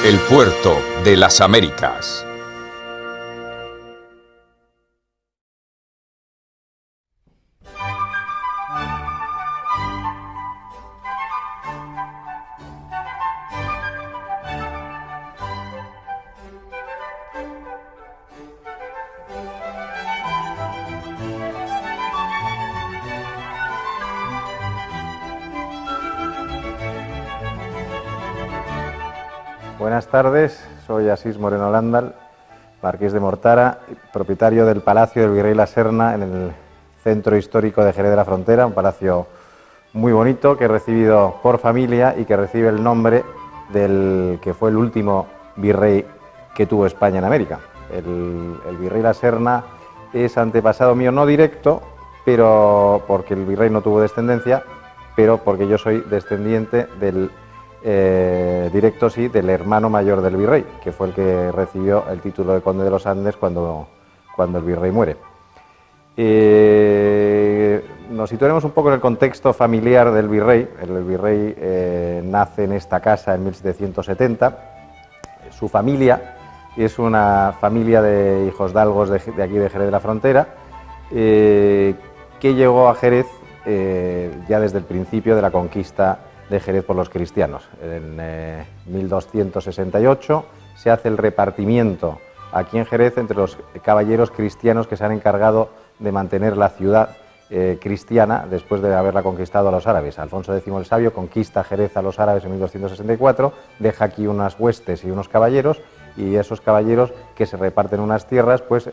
El puerto de las Américas. Buenas tardes, soy Asís Moreno Landal, marqués de Mortara, propietario del Palacio del Virrey La Serna en el centro histórico de Jerez de la Frontera, un palacio muy bonito que he recibido por familia y que recibe el nombre del que fue el último virrey que tuvo España en América. El Virrey La Serna es antepasado mío, no directo, pero porque el virrey no tuvo descendencia, pero porque yo soy descendiente del directo sí del hermano mayor del virrey, que fue el que recibió el título de conde de los Andes cuando el virrey muere. Nos situaremos un poco en el contexto familiar del virrey. El virrey nace en esta casa en 1770. Su familia es una familia de hijosdalgos de aquí de Jerez de la Frontera, que llegó a Jerez ya desde el principio de la conquista de Jerez por los cristianos. En 1268 se hace el repartimiento aquí en Jerez entre los caballeros cristianos que se han encargado de mantener la ciudad cristiana después de haberla conquistado a los árabes. Alfonso X el Sabio conquista Jerez a los árabes en 1264, deja aquí unas huestes y unos caballeros, y esos caballeros que se reparten unas tierras, pues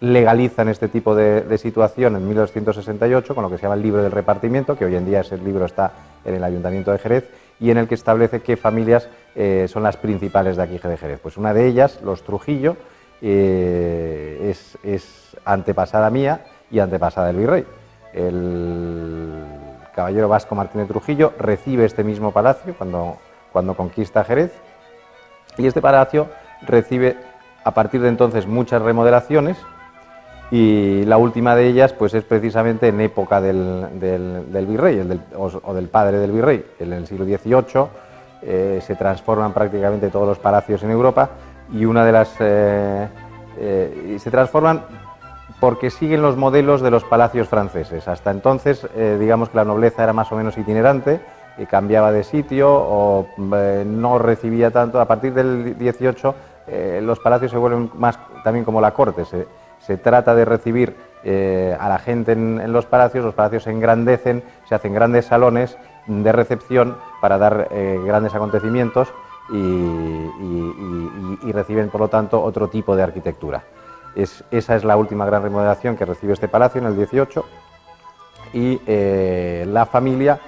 legalizan este tipo de situación en 1268 con lo que se llama el libro del repartimiento, que hoy en día ese libro está en el Ayuntamiento de Jerez, y en el que establece qué familias son las principales de aquí de Jerez. Pues una de ellas, los Trujillo, es antepasada mía y antepasada del virrey. El caballero vasco Martínez Trujillo recibe este mismo palacio cuando conquista Jerez, y este palacio recibe a partir de entonces muchas remodelaciones, y la última de ellas pues es precisamente en época del virrey o del padre del virrey. En el siglo XVIII se transforman prácticamente todos los palacios en Europa, y una de las se transforman porque siguen los modelos de los palacios franceses. Hasta entonces digamos que la nobleza era más o menos itinerante, cambiaba de sitio o no recibía tanto. A partir del XVIII los palacios se vuelven más también como la corte. Se trata de recibir a la gente en los palacios se engrandecen, se hacen grandes salones de recepción para dar grandes acontecimientos y reciben, por lo tanto, otro tipo de arquitectura. Esa es la última gran remodelación que recibe este palacio en el XVIII, y la familia,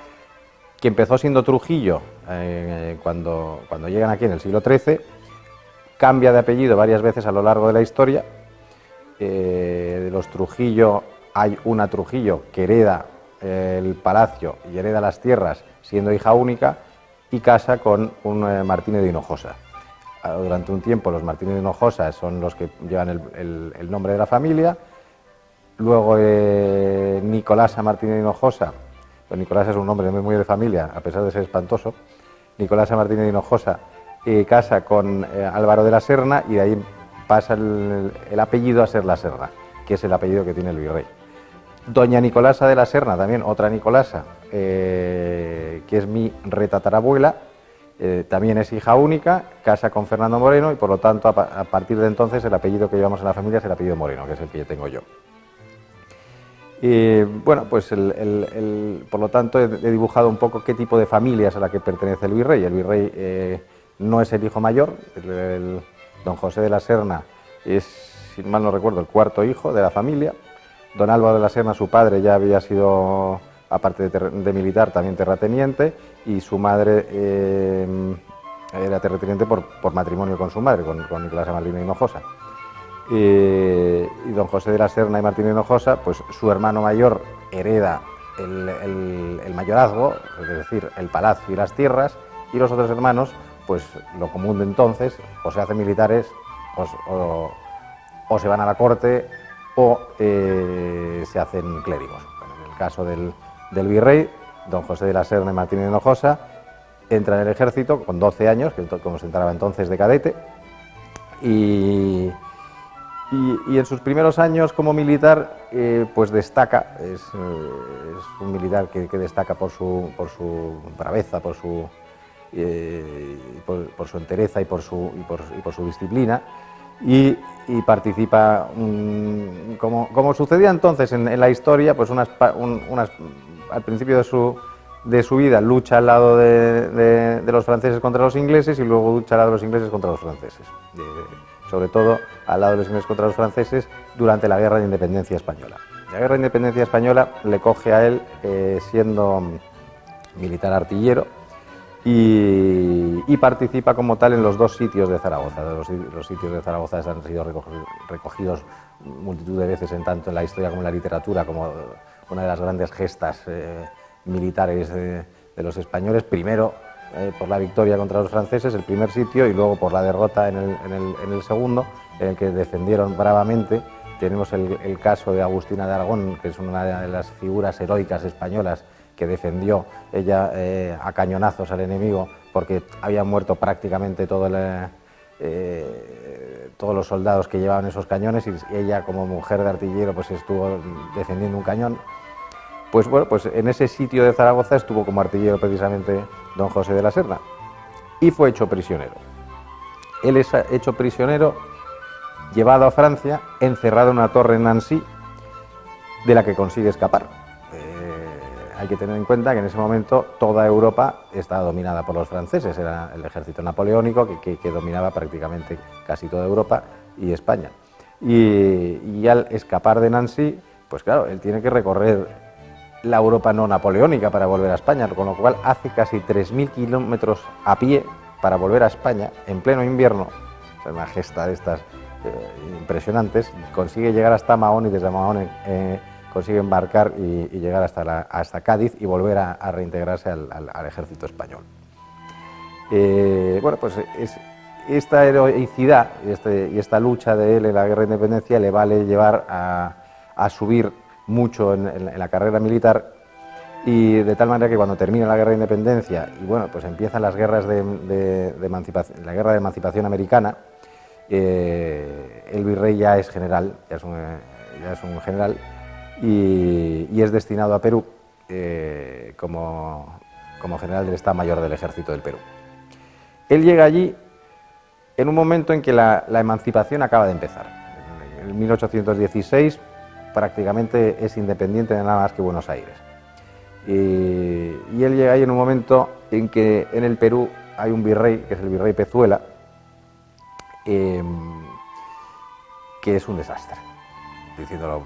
que empezó siendo Trujillo cuando llegan aquí en el siglo XIII, cambia de apellido varias veces a lo largo de la historia. De los Trujillo hay una Trujillo que hereda el palacio y hereda las tierras siendo hija única, y casa con un Martínez de Hinojosa. Durante un tiempo los Martínez de Hinojosa son los que llevan el nombre de la familia. Luego Nicolasa Martínez de Hinojosa, pues Nicolasa es un nombre muy de familia a pesar de ser espantoso. Nicolasa Martínez de Hinojosa casa con Álvaro de la Serna, y de ahí pasa el apellido a ser La Serna, que es el apellido que tiene el virrey. Doña Nicolasa de la Serna, también otra Nicolasa, que es mi retatarabuela, también es hija única, casa con Fernando Moreno, y por lo tanto a partir de entonces el apellido que llevamos en la familia es el apellido Moreno, que es el que tengo yo. Bueno, pues por lo tanto he dibujado un poco qué tipo de familia es a la que pertenece el virrey. El virrey no es el hijo mayor. Don José de la Serna es, si mal no recuerdo, el cuarto hijo de la familia. Don Álvaro de la Serna, su padre, ya había sido, aparte de militar, también terrateniente, y su madre era terrateniente por matrimonio con su madre, con Nicolasa Martínez Hinojosa. Y don José de la Serna y Martínez Hinojosa, pues su hermano mayor hereda el mayorazgo, es decir, el palacio y las tierras, y los otros hermanos, pues lo común de entonces, o se hacen militares o se van a la corte o se hacen clérigos. Bueno, en el caso del virrey, don José de la Serna y Martínez Hinojosa, entra en el ejército con 12 años, como se entraba entonces de cadete, y en sus primeros años como militar pues destaca, es un militar que destaca por su braveza, por su entereza y por su disciplina, y participa, como sucedía entonces en la historia, pues al principio de su vida lucha al lado de los franceses contra los ingleses y luego lucha al lado de los ingleses contra los franceses. Sobre todo al lado de los ingleses contra los franceses durante la Guerra de Independencia Española. La Guerra de Independencia Española le coge a él siendo militar artillero y participa como tal en los dos sitios de Zaragoza. Los sitios de Zaragoza han sido recogidos multitud de veces tanto en la historia como en la literatura como una de las grandes gestas militares de los españoles, primero por la victoria contra los franceses, el primer sitio, y luego por la derrota en el segundo, en el que defendieron bravamente. Tenemos el caso de Agustina de Aragón, que es una de las figuras heroicas españolas que defendió ella a cañonazos al enemigo, porque habían muerto prácticamente todos los soldados que llevaban esos cañones, y ella, como mujer de artillero, pues estuvo defendiendo un cañón. Pues bueno, pues en ese sitio de Zaragoza estuvo como artillero precisamente don José de la Serna y fue hecho prisionero. Él es hecho prisionero, llevado a Francia, encerrado en una torre en Nancy, de la que consigue escapar. Hay que tener en cuenta que en ese momento toda Europa estaba dominada por los franceses, era el ejército napoleónico que dominaba prácticamente casi toda Europa y España. Y al escapar de Nancy, pues claro, él tiene que recorrer la Europa no napoleónica para volver a España, con lo cual hace casi 3.000 kilómetros a pie para volver a España en pleno invierno. Es una gesta de estas impresionantes. Consigue llegar hasta Mahón y desde Mahón consigue embarcar y llegar hasta Cádiz y volver a reintegrarse al ejército español. Bueno, pues esta heroicidad y esta lucha de él en la Guerra de Independencia le vale llevar a subir mucho en la carrera militar, y de tal manera que cuando termina la Guerra de Independencia y bueno, pues empiezan las guerras de emancipación, la Guerra de Emancipación Americana, el virrey ya es general, ya es un general, y es destinado a Perú como general del Estado Mayor del Ejército del Perú. Él llega allí en un momento en que la emancipación acaba de empezar. En 1816 prácticamente es independiente de nada más que Buenos Aires. Y él llega ahí en un momento en que en el Perú hay un virrey, que es el virrey Pezuela, que es un desastre. Diciéndolo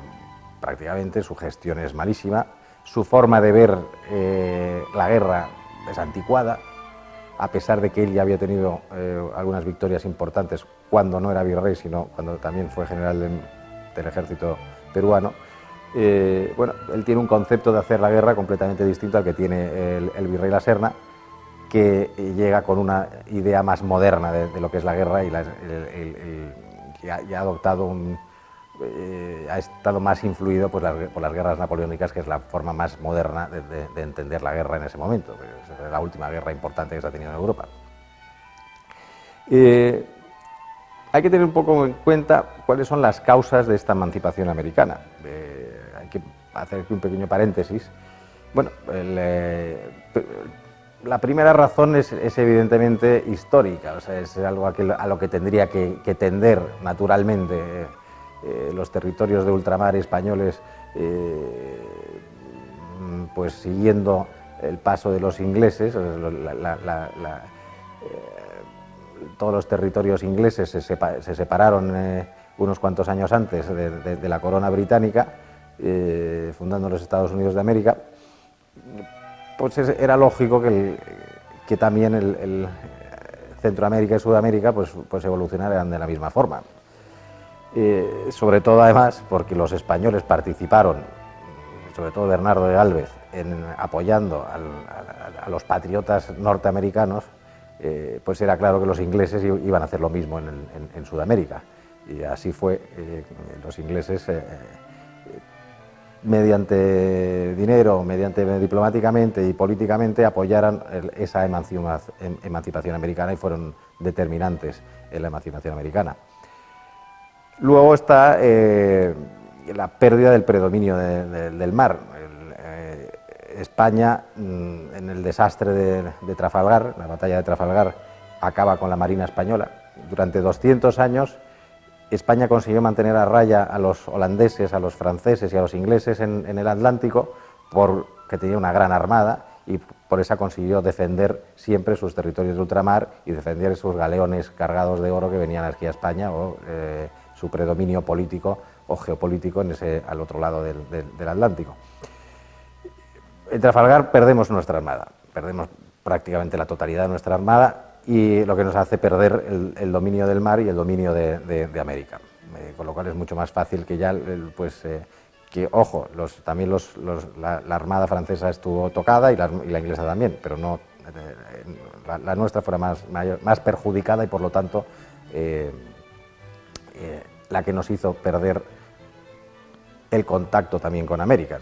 prácticamente, su gestión es malísima, su forma de ver la guerra es anticuada, a pesar de que él ya había tenido algunas victorias importantes cuando no era virrey, sino cuando también fue general del ejército peruano. Bueno, él tiene un concepto de hacer la guerra completamente distinto al que tiene el virrey La Serna, que llega con una idea más moderna de lo que es la guerra y ha adoptado ha estado más influido pues, por las guerras napoleónicas, que es la forma más moderna de entender la guerra en ese momento, que es la última guerra importante que se ha tenido en Europa. Hay que tener un poco en cuenta cuáles son las causas de esta emancipación americana. Hay que hacer aquí un pequeño paréntesis. Bueno, la primera razón es evidentemente histórica, o sea, es algo a lo que tendría que tender naturalmente los territorios de ultramar españoles, pues siguiendo el paso de los ingleses. Todos los territorios ingleses se separaron unos cuantos años antes de la corona británica, fundando los Estados Unidos de América. Pues era lógico que también Centroamérica y Sudamérica pues evolucionaran de la misma forma. Sobre todo además porque los españoles participaron, sobre todo Bernardo de Gálvez, apoyando a los patriotas norteamericanos. Pues era claro que los ingleses iban a hacer lo mismo en Sudamérica, y así fue. Los ingleses mediante dinero, diplomáticamente y políticamente, apoyaran esa emancipación americana y fueron determinantes en la emancipación americana. Luego está la pérdida del predominio del mar. España, en el desastre de Trafalgar, la batalla de Trafalgar, acaba con la Marina española. Durante 200 años, España consiguió mantener a raya a los holandeses, a los franceses y a los ingleses en el Atlántico, porque tenía una gran armada y por eso consiguió defender siempre sus territorios de ultramar y defender sus galeones cargados de oro que venían aquí a España, o su predominio político o geopolítico al otro lado del Atlántico. En Trafalgar perdemos nuestra armada, perdemos prácticamente la totalidad de nuestra armada, y lo que nos hace perder el dominio del mar y el dominio de América, con lo cual es mucho más fácil que ya, que ojo, también la armada francesa estuvo tocada y la inglesa también, pero no, la nuestra fuera más perjudicada y por lo tanto la que nos hizo perder el contacto también con América.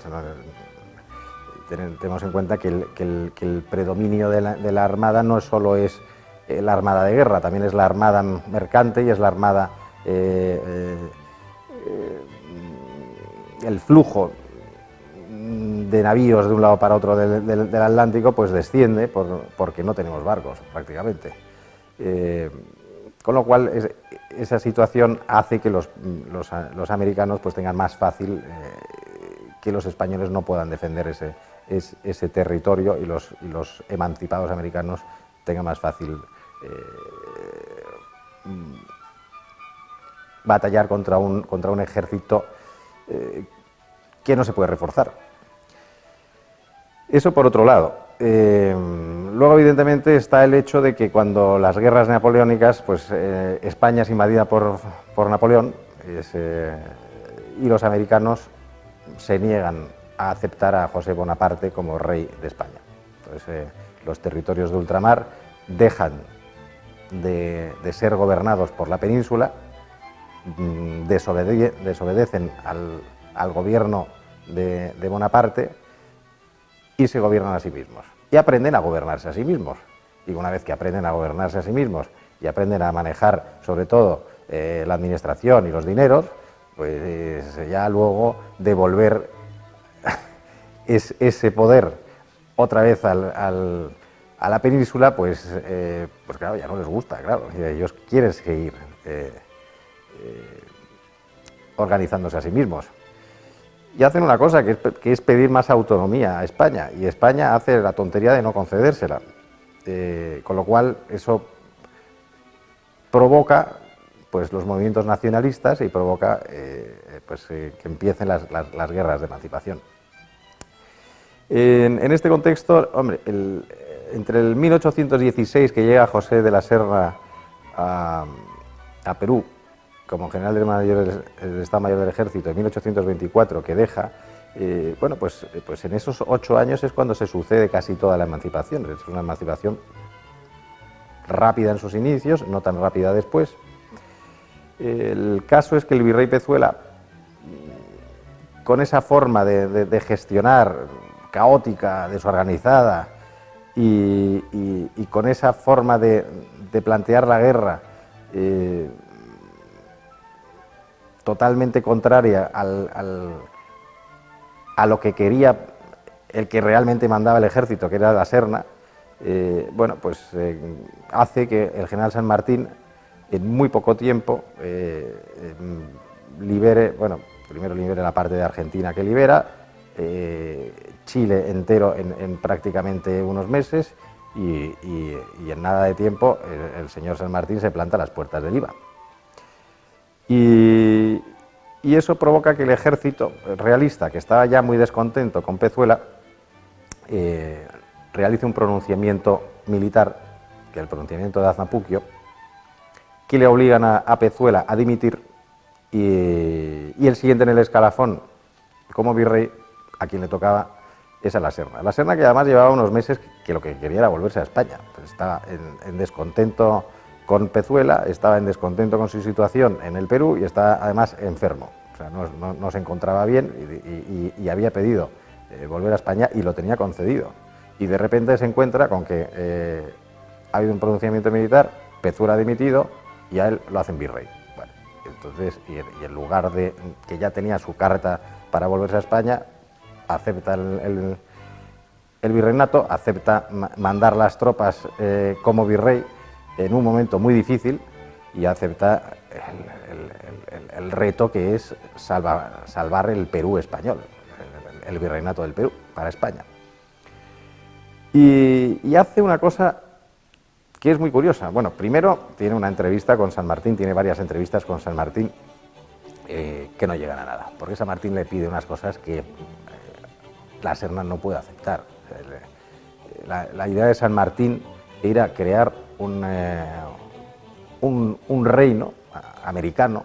Tenemos en cuenta que el predominio de la armada no solo es la armada de guerra, también es la armada mercante y es la armada, el flujo de navíos de un lado para otro del Atlántico pues desciende porque no tenemos barcos prácticamente. Con lo cual esa situación hace que los americanos pues tengan más fácil que los españoles no puedan defender ese territorio, y los emancipados americanos tengan más fácil batallar contra un ejército que no se puede reforzar. Eso por otro lado. Luego, evidentemente, está el hecho de que cuando las guerras napoleónicas, pues España es invadida por Napoleón, y los americanos se niegan a aceptar a José Bonaparte como rey de España. Entonces, los territorios de ultramar dejan de ser gobernados por la península, desobedecen al gobierno de Bonaparte y se gobiernan a sí mismos. Y aprenden a gobernarse a sí mismos. Y una vez que aprenden a gobernarse a sí mismos y aprenden a manejar, sobre todo, la administración y los dineros, pues ya luego devolver ese poder otra vez a la península, pues claro, ya no les gusta, claro. Ellos quieren seguir organizándose a sí mismos. Y hacen una cosa, que es pedir más autonomía a España, y España hace la tontería de no concedérsela, con lo cual eso provoca pues los movimientos nacionalistas y provoca que empiecen las guerras de emancipación. En este contexto, hombre, entre el 1816, que llega José de la Serna a Perú como general del Estado Mayor del Ejército, en 1824, que deja, bueno, pues en esos 8 años es cuando se sucede casi toda la emancipación. Es una emancipación rápida en sus inicios, no tan rápida después. El caso es que el virrey Pezuela, con esa forma de gestionar caótica, desorganizada, y con esa forma de plantear la guerra totalmente contraria a lo que quería el que realmente mandaba el ejército, que era la Serna, bueno, pues hace que el general San Martín en muy poco tiempo libere, bueno, primero libere la parte de Argentina que libera, Chile entero en prácticamente unos meses, y en nada de tiempo el señor San Martín se planta a las puertas de Lima. Y eso provoca que el ejército realista, que estaba ya muy descontento con Pezuela, realice un pronunciamiento militar, que es el pronunciamiento de Aznapuquio, que le obligan a Pezuela a dimitir, y el siguiente en el escalafón como virrey, a quien le tocaba, es a la Serna. La Serna, que además llevaba unos meses que lo que quería era volverse a España. Pues estaba en descontento con Pezuela, estaba en descontento con su situación en el Perú y estaba además enfermo, o sea, no se encontraba bien y había pedido volver a España y lo tenía concedido. Y de repente se encuentra con que ha habido un pronunciamiento militar, Pezura ha dimitido y a él lo hacen virrey. Bueno, entonces, y en lugar de que ya tenía su carta para volverse a España, acepta el virreinato, acepta mandar las tropas como virrey en un momento muy difícil y acepta el reto que es salvar el Perú español, el virreinato del Perú para España. Y hace una cosa que es muy curiosa. Bueno, primero tiene una entrevista con San Martín, tiene varias entrevistas con San Martín que no llegan a nada, porque San Martín le pide unas cosas que la Serna no puede aceptar. La idea de San Martín era crear un reino americano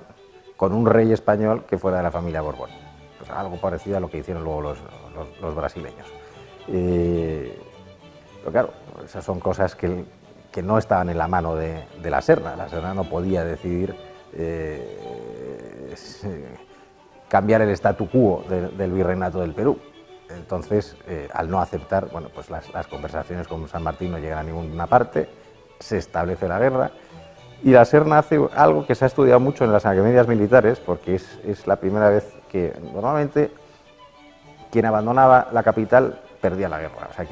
con un rey español que fuera de la familia Borbón. Pues algo parecido a lo que hicieron luego los brasileños. Pero claro, esas son cosas que no estaban en la mano de la Serna. La Serna no podía decidir cambiar el statu quo del virreinato del Perú. Entonces, al no aceptar, bueno, pues las conversaciones con San Martín no llegan a ninguna parte, se establece la guerra y la Serna hace algo que se ha estudiado mucho en las academias militares, porque es la primera vez que normalmente quien abandonaba la capital perdía la guerra. O sea,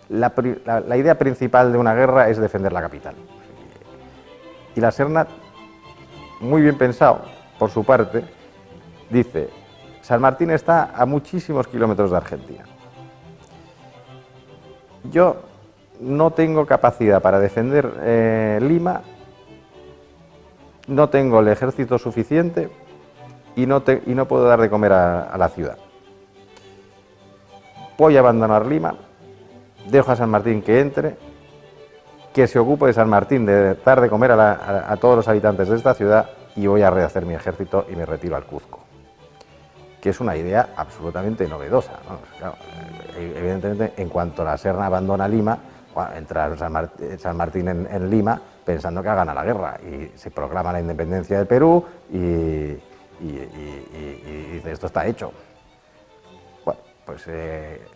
la idea principal de una guerra es defender la capital. Y la Serna, muy bien pensado por su parte, dice: San Martín está a muchísimos kilómetros de Argentina. Yo no tengo capacidad para defender Lima, no tengo el ejército suficiente y no puedo dar de comer a la ciudad. Voy a abandonar Lima, dejo a San Martín que entre, que se ocupe de San Martín de dar de comer a todos los habitantes de esta ciudad y voy a rehacer mi ejército y me retiro al Cuzco. Que es una idea absolutamente novedosa, ¿no? Claro, evidentemente, en cuanto la Serna abandona Lima, entra San Martín en Lima pensando que ha ganado la guerra y se proclama la independencia del Perú y dice: esto está hecho. Bueno, pues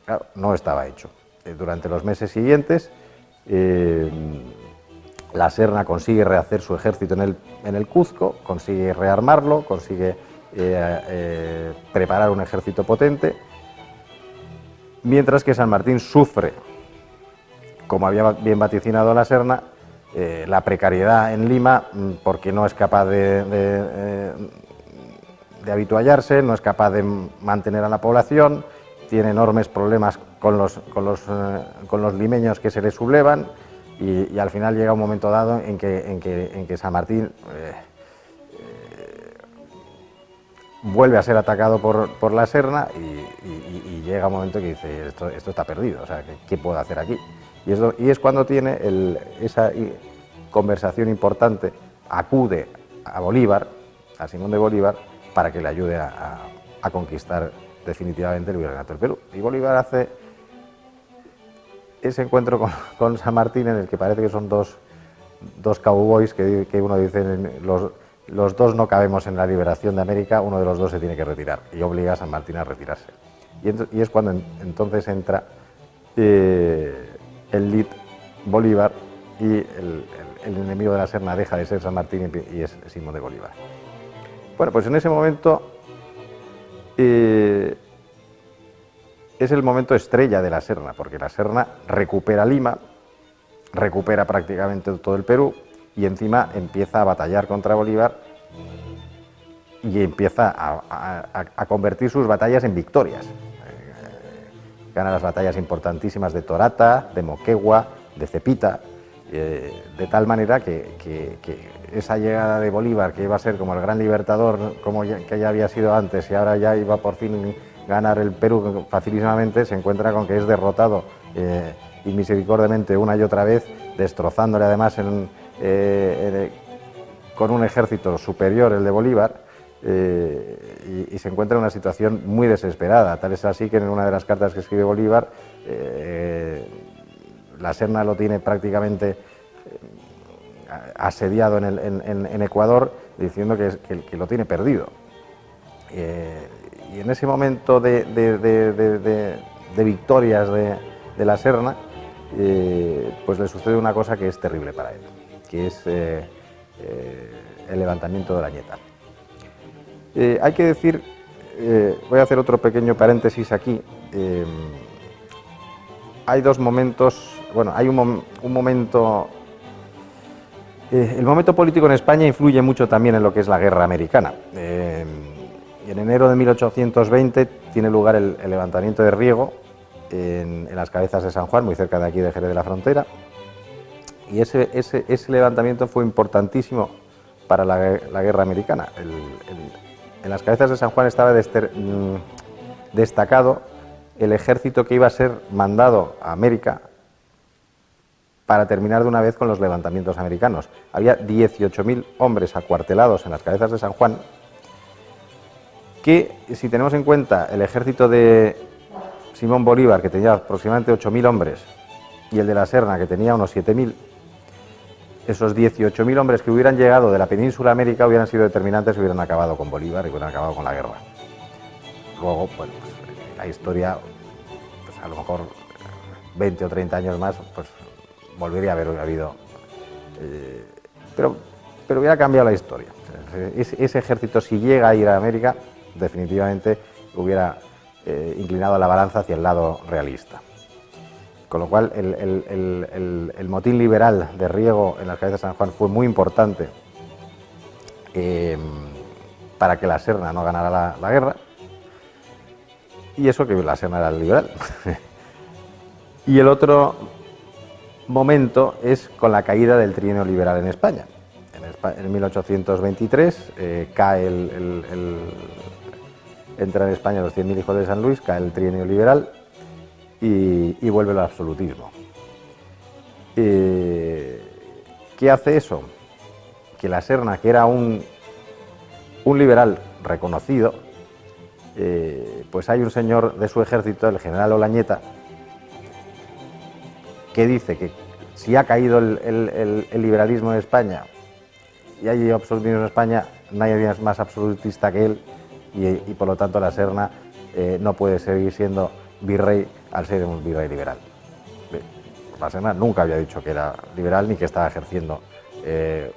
claro, no estaba hecho. Durante los meses siguientes, la Serna consigue rehacer su ejército en el Cuzco, consigue rearmarlo, consigue preparar un ejército potente, mientras que San Martín sufre, como había bien vaticinado la Serna, la precariedad en Lima, porque no es capaz de habituallarse, no es capaz de mantener a la población, tiene enormes problemas con los limeños que se le sublevan y al final llega un momento dado en que San Martín vuelve a ser atacado por la Serna y llega un momento que dice: esto está perdido, o sea, ¿qué puedo hacer aquí? Y es cuando tiene esa conversación importante, acude a Bolívar, a Simón de Bolívar, para que le ayude a conquistar definitivamente el virreinato del Perú. Y Bolívar hace ese encuentro con San Martín, en el que parece que son dos cowboys, que uno dice: los dos no cabemos en la liberación de América, uno de los dos se tiene que retirar, y obliga a San Martín a retirarse. Y es cuando entonces entra el lead Bolívar y el enemigo de la Serna deja de ser San Martín y es Simón de Bolívar. Bueno, pues en ese momento es el momento estrella de la Serna, porque la Serna recupera Lima, recupera prácticamente todo el Perú y encima empieza a batallar contra Bolívar y empieza a convertir sus batallas en victorias. Gana las batallas importantísimas de Torata, de Moquegua, de Cepita, de tal manera que esa llegada de Bolívar, que iba a ser como el gran libertador, que ya había sido antes y ahora ya iba por fin ganar el Perú facilísimamente, se encuentra con que es derrotado inmisericordiamente una y otra vez, destrozándole además con un ejército superior, el de Bolívar, y se encuentra en una situación muy desesperada. Tal es así que en una de las cartas que escribe Bolívar, la Serna lo tiene prácticamente asediado en Ecuador, diciendo que lo tiene perdido. Y en ese momento de victorias de la Serna, pues le sucede una cosa que es terrible para él, que es el levantamiento de Olañeta. Hay que decir, voy a hacer otro pequeño paréntesis aquí. Hay dos momentos, bueno, hay un momento. El momento político en España influye mucho también en lo que es la guerra americana. En enero de 1820 tiene lugar el levantamiento de Riego en las Cabezas de San Juan, muy cerca de aquí de Jerez de la Frontera, y ese levantamiento fue importantísimo para la guerra americana. En las Cabezas de San Juan estaba destacado el ejército que iba a ser mandado a América para terminar de una vez con los levantamientos americanos. Había 18.000 hombres acuartelados en las Cabezas de San Juan, que, si tenemos en cuenta el ejército de Simón Bolívar, que tenía aproximadamente 8.000 hombres, y el de la Serna, que tenía unos 7.000, esos 18.000 hombres que hubieran llegado de la península América hubieran sido determinantes y hubieran acabado con Bolívar y hubieran acabado con la guerra. Luego, bueno, pues, la historia, pues, a lo mejor 20 o 30 años más, pues volvería a haber habido, pero hubiera cambiado la historia. Ese ejército, si llega a ir a América, definitivamente hubiera inclinado la balanza hacia el lado realista. Con lo cual, el motín liberal de Riego en las Cabezas de San Juan fue muy importante para que la Serna no ganara la guerra, y eso que la Serna era liberal. Y el otro momento es con la caída del trienio liberal en España. En 1823 entra en España los 100.000 hijos de San Luis, cae el trienio liberal y vuelve el absolutismo. ¿Qué hace eso? Que la Serna, que era un liberal reconocido, pues hay un señor de su ejército, el general Olañeta, que dice que si ha caído el liberalismo en España y hay absolutismo en España, nadie es más absolutista que él, y por lo tanto la Serna no puede seguir siendo virrey al ser un virrey liberal. La Serna nunca había dicho que era liberal ni que estaba ejerciendo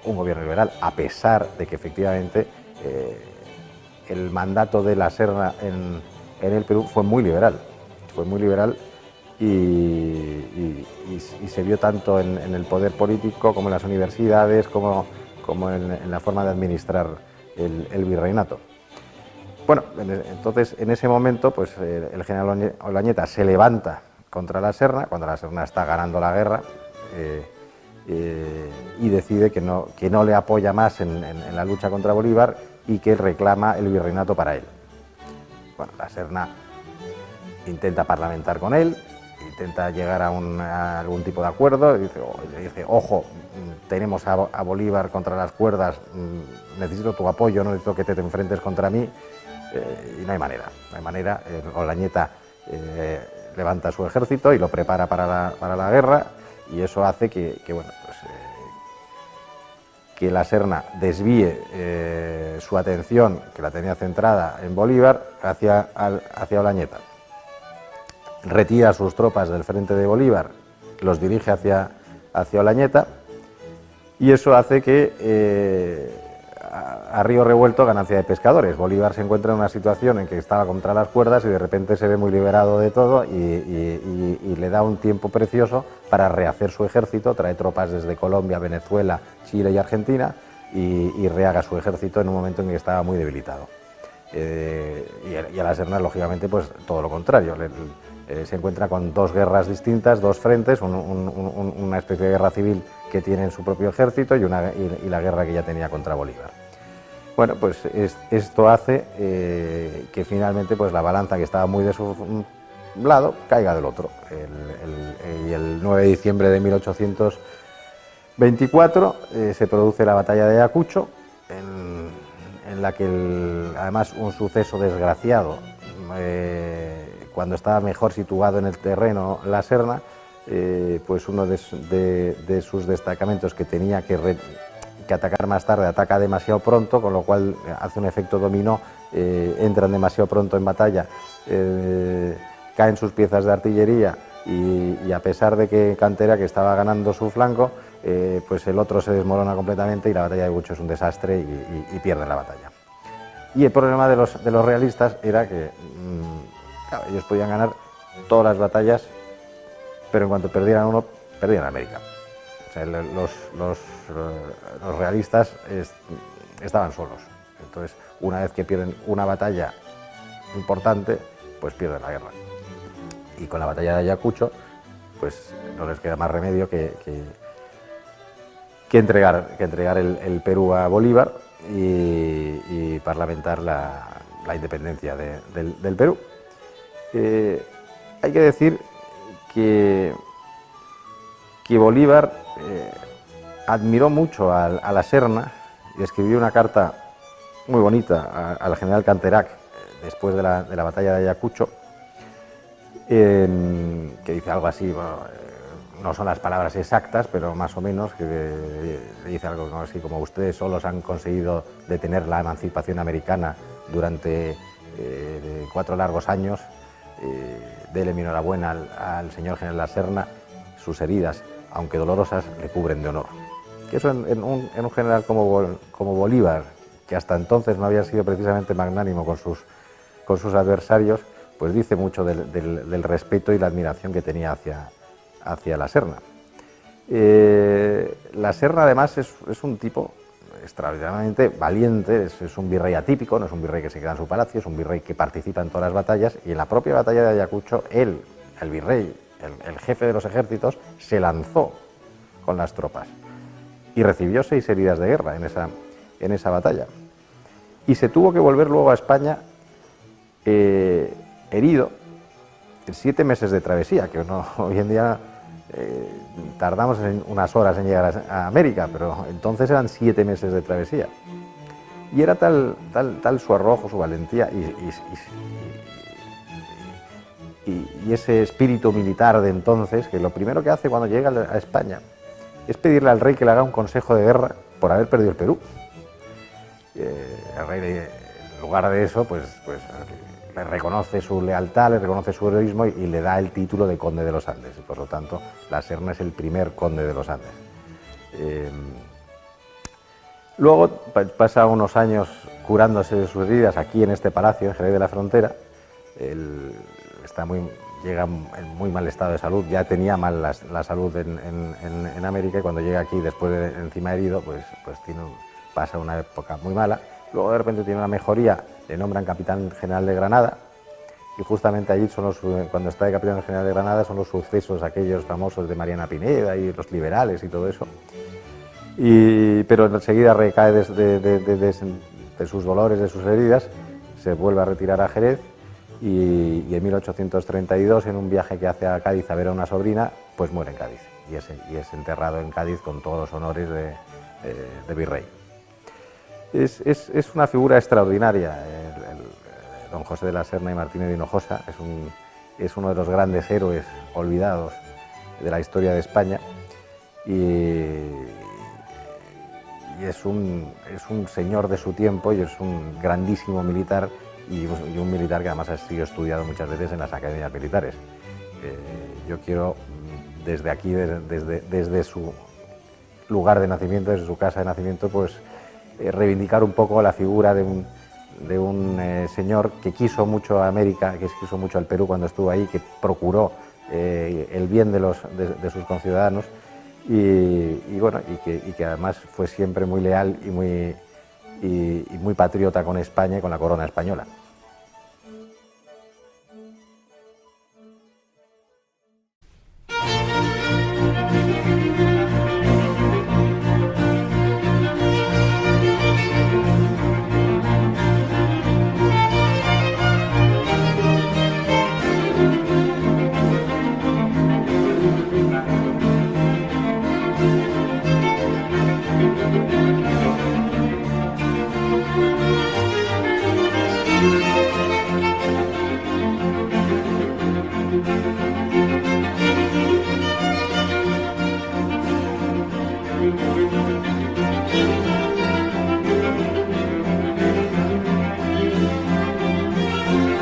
un gobierno liberal, a pesar de que efectivamente el mandato de la Serna en el Perú fue muy liberal. Y se vio tanto en el poder político como en las universidades, como en la forma de administrar el virreinato. Bueno, entonces en ese momento pues el general Olañeta se levanta contra la Serna, cuando la Serna está ganando la guerra, y decide que no le apoya más en la lucha contra Bolívar y que reclama el virreinato para él. Bueno, la Serna intenta parlamentar con él, intenta llegar a algún tipo de acuerdo, y dice, ojo, tenemos a Bolívar contra las cuerdas, necesito tu apoyo, no necesito que te enfrentes contra mí, y no hay manera. Olañeta levanta su ejército y lo prepara para la guerra, y eso hace que la Serna desvíe su atención, que la tenía centrada en Bolívar, hacia Olañeta. Retira sus tropas del frente de Bolívar, los dirige hacia Olañeta, y eso hace que a río revuelto ganancia de pescadores. Bolívar se encuentra en una situación en que estaba contra las cuerdas y de repente se ve muy liberado de todo y le da un tiempo precioso para rehacer su ejército, trae tropas desde Colombia, Venezuela, Chile y Argentina y rehaga su ejército en un momento en que estaba muy debilitado. Y a la Serna, lógicamente, pues todo lo contrario. Se encuentra con dos guerras distintas, dos frentes, una especie de guerra civil que tiene en su propio ejército y la guerra que ya tenía contra Bolívar. Bueno, pues esto hace que finalmente pues la balanza, que estaba muy de su lado, caiga del otro. Y el 9 de diciembre de 1824 se produce la batalla de Ayacucho, en la que además un suceso desgraciado, cuando estaba mejor situado en el terreno la Serna, pues uno de sus destacamentos que tenía que atacar más tarde ataca demasiado pronto, con lo cual hace un efecto dominó, entran demasiado pronto en batalla, caen sus piezas de artillería y a pesar de que Cantera, que estaba ganando su flanco, pues el otro se desmorona completamente y la batalla de Gucho es un desastre y pierden la batalla. Y el problema de los realistas era que claro, ellos podían ganar todas las batallas, pero en cuanto perdieran uno, perdían América. O sea, los realistas estaban solos. Entonces, una vez que pierden una batalla importante, pues pierden la guerra. Y con la batalla de Ayacucho, pues no les queda más remedio que entregar el Perú a Bolívar y parlamentar la independencia del Perú. Hay que decir que Bolívar admiró mucho a la Serna y escribió una carta muy bonita al general Canterac después de la batalla de Ayacucho, que dice algo así, bueno, no son las palabras exactas, pero más o menos, que dice algo así como: ustedes solos han conseguido detener la emancipación americana durante 4 largos años, dele mi enhorabuena al señor general La Serna, sus heridas, aunque dolorosas, le cubren de honor. Que eso en un general como Bolívar, que hasta entonces no había sido precisamente magnánimo con sus adversarios, pues dice mucho del respeto y la admiración que tenía hacia La Serna. La Serna además es un tipo extraordinariamente valiente, es un virrey atípico, no es un virrey que se queda en su palacio, es un virrey que participa en todas las batallas, y en la propia batalla de Ayacucho, él, el virrey, el jefe de los ejércitos, se lanzó con las tropas y recibió 6 heridas de guerra en esa batalla. Y se tuvo que volver luego a España herido en 7 meses de travesía, que hoy en día tardamos unas horas en llegar a América, pero entonces eran 7 meses de travesía. Y era tal su arrojo, su valentía y ese espíritu militar de entonces, que lo primero que hace cuando llega a España es pedirle al rey que le haga un consejo de guerra por haber perdido el Perú. El rey, en lugar de eso, pues le reconoce su lealtad, le reconoce su heroísmo y le da el título de conde de los Andes. Y por lo tanto, La Serna es el primer conde de los Andes. Luego pasa unos años curándose de sus heridas aquí en este palacio, en Jerez de la Frontera. Llega en muy mal estado de salud, ya tenía mal la salud en América, y cuando llega aquí, después de encima herido, pues pasa una época muy mala. Luego de repente tiene una mejoría, le nombran capitán general de Granada, y justamente allí cuando está de capitán general de Granada son los sucesos aquellos famosos de Mariana Pineda y los liberales y todo eso. Pero enseguida recae de sus dolores, de sus heridas, se vuelve a retirar a Jerez y en 1832, en un viaje que hace a Cádiz a ver a una sobrina, pues muere en Cádiz y es enterrado en Cádiz con todos los honores de virrey. Es una figura extraordinaria, don José de la Serna y Martínez de Hinojosa, es uno de los grandes héroes olvidados de la historia de España, y es un señor de su tiempo, y es un grandísimo militar, y un militar que además ha sido estudiado muchas veces en las academias militares. Yo quiero desde aquí, desde su lugar de nacimiento, desde su casa de nacimiento, pues reivindicar un poco la figura de un señor que quiso mucho a América, que quiso mucho al Perú cuando estuvo ahí, que procuró el bien de sus conciudadanos, y que además fue siempre muy leal y muy patriota con España y con la corona española.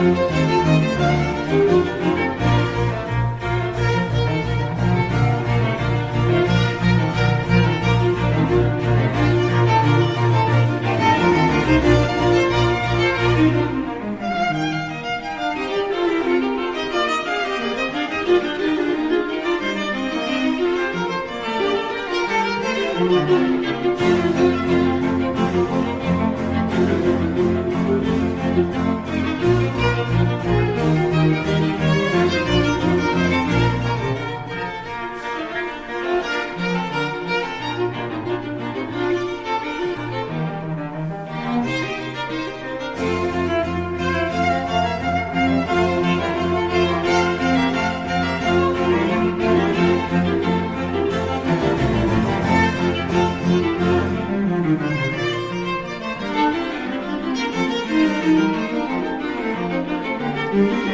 Thank you.